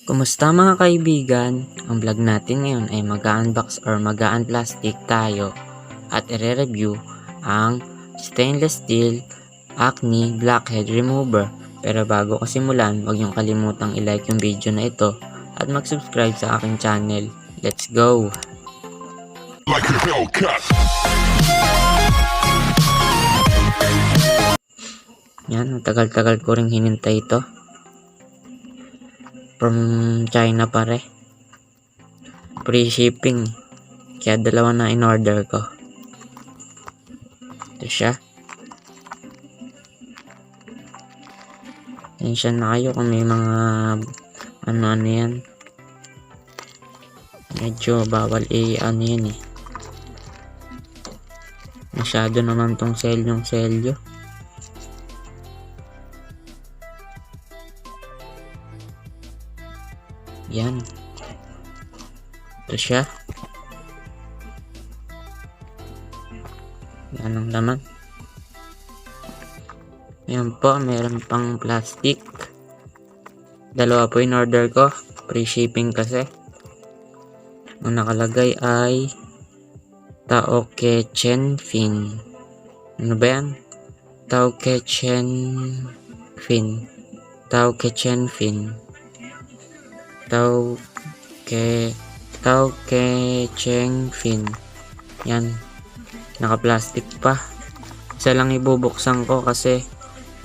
Kumusta mga kaibigan? Ang vlog natin ngayon ay mag-unbox or mag-unplastic tayo at i-review ang stainless steel ACNE Blackhead Remover. Pero bago ko simulan, huwag niyong kalimutang i-like yung video na ito at mag-subscribe sa aking channel. Let's go! Like a Hellcat. Yan, tagal-tagal ko ring hinintay ito. From China pare. Free shipping. Kaya dalawa na in-order ko. Ito siya. Tensya na kayo kung may mga ano yan. Medyo bawal ano yan eh. Masyado naman tong selyo. Yan. Ito siya. Yan ang laman. Yan po, meron pang plastic. Dalawa po in order ko. Free shipping kasi. Ang nakalagay ay Taokechen Fin. Ano ba yan? Taokechen Fin. Taokechen Fin. Yan. Naka-plastic pa. Isa lang ibubuksan ko kasi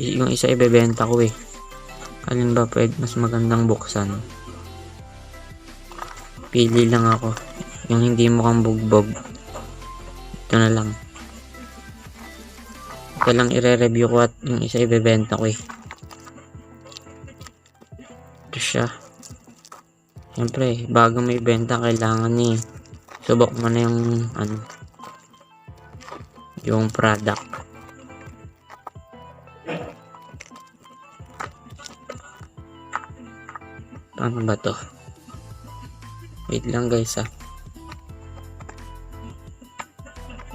yung isa ibebenta ko eh. Alin ba pwede mas magandang buksan? Pili lang ako. Yung hindi mukhang bugbog. Ito na lang. Ito lang i-review ko at yung isa ibebenta ko eh. Ito siya. Siyempre, bago may benta, kailangan subok mo na yung product. Paano ba to? Wait lang guys ah.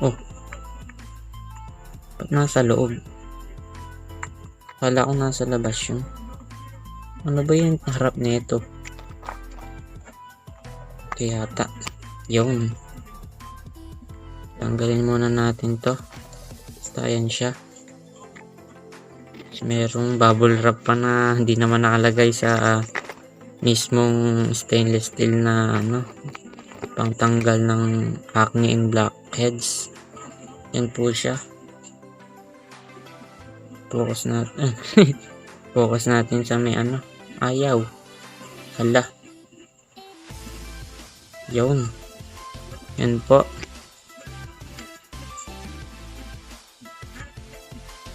Oh. Ba't nasa loob? Kala ko nasa labas yun. Ano ba yung harap nito? Yata yun. Tanggalin muna natin to. Basta yan siya. Merong bubble wrap pa na hindi naman nakalagay sa mismong stainless steel na pangtanggal ng acne and blackheads. Yan po siya. Focus natin. Focus natin sa may ayaw. Hala. Yun. Yan po.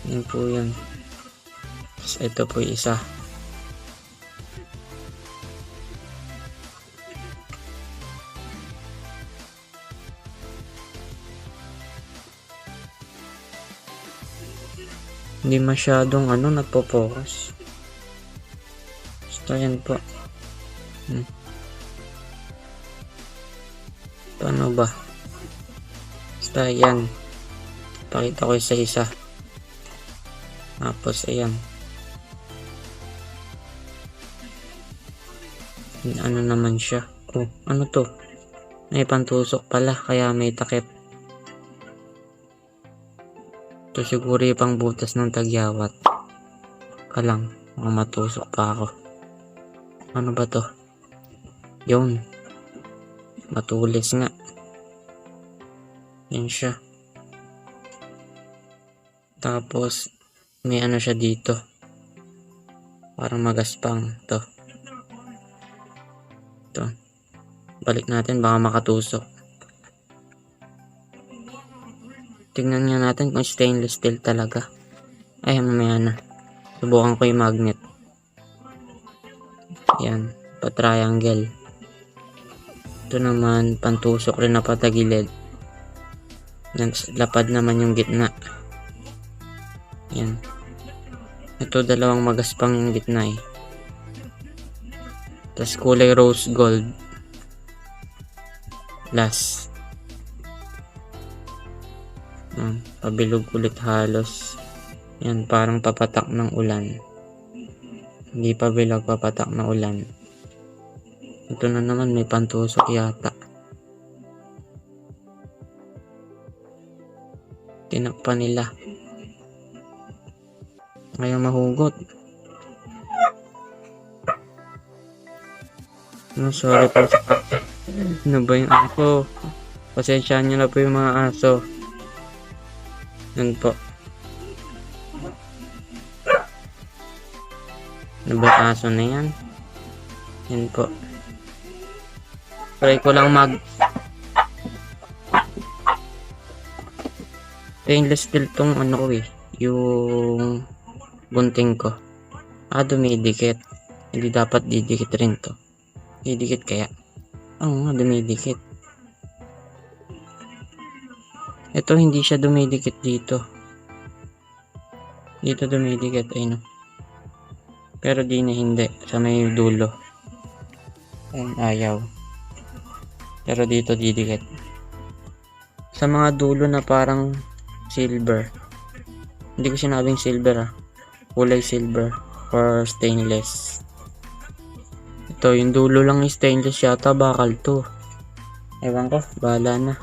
Yan po yan. Tapos ito po yung isa. Hindi masyadong nagpo-focus. Basta yan po. Paano ba? Basta yan. Pakita ko isa-isa. Tapos ayan. Ano naman siya? Oh, ano to? May pantusok pala kaya may takip. Ito siguro yung pang butas ng tagyawat. Kalang matusok pa ako. Ano ba to? Yun. Matulis nga. Yan siya. Tapos may siya dito. Parang magaspang to. Ito. Balik natin baka makatusok. Tingnan nga natin kung stainless steel talaga. Ay, mamaya na. Subukan ko yung magnet. Yan. Pa-triangle. Ito naman, pantusok rin na patagilid. Lapad naman yung gitna. Yan. Ito, dalawang magaspang yung gitna eh. Tapos kulay rose gold. Last. Pabilog ulit halos. Yan, parang papatak ng ulan. Hindi pa bilog, papatak na ulan. Ito na naman, may pantusok yata. Tinakpan nila. Ayaw mahugot. No, sorry po. Ano ba yung aso? Pasensyahan nyo na po yung mga aso. Yan po. Ano ba yung aso na yan? Yan po. Try ko lang stainless steel tong ano ko eh. Yung gunting ko. Dumidikit. Hindi dapat didikit rin to. Didikit kaya? Oo nga, dumidikit. Ito hindi siya dumidikit dito. Dito dumidikit, ayun. Pero di na hindi. Sa may dulo. Ayun, ayaw. Pero dito didikit. Sa mga dulo na parang silver. Hindi ko sinabing silver Kulay silver or stainless. Ito, yung dulo lang yung stainless yata, bakal to. Ewan ko, bahala na.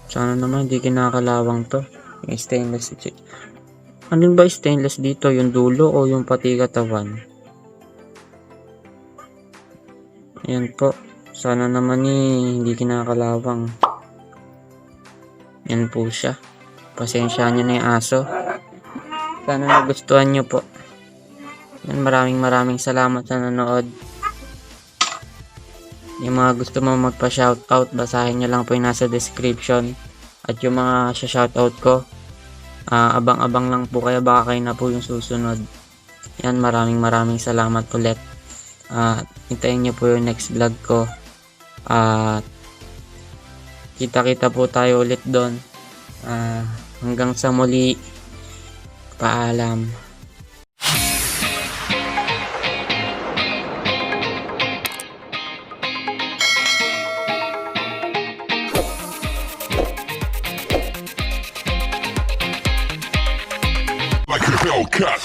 Sana naman hindi kinakalawang to. Yung stainless. Ano ba stainless dito? Yung dulo o yung pati katawan? Ayan po. Sana naman hindi kinakalawang. Yan po siya. Pasensya nyo na yung aso. Sana nagustuhan nyo po. Yan, maraming salamat sa nanood. Yung mga gusto mo magpa-shoutout, basahin nyo lang po yung nasa description. At yung mga shoutout ko, abang-abang lang po kaya baka kayo na po yung susunod. Yan, maraming salamat ulit. Hintayin nyo po yung next vlog ko. Kita-kita po tayo ulit doon. Hanggang sa muli. Paalam. Like a Hellcat.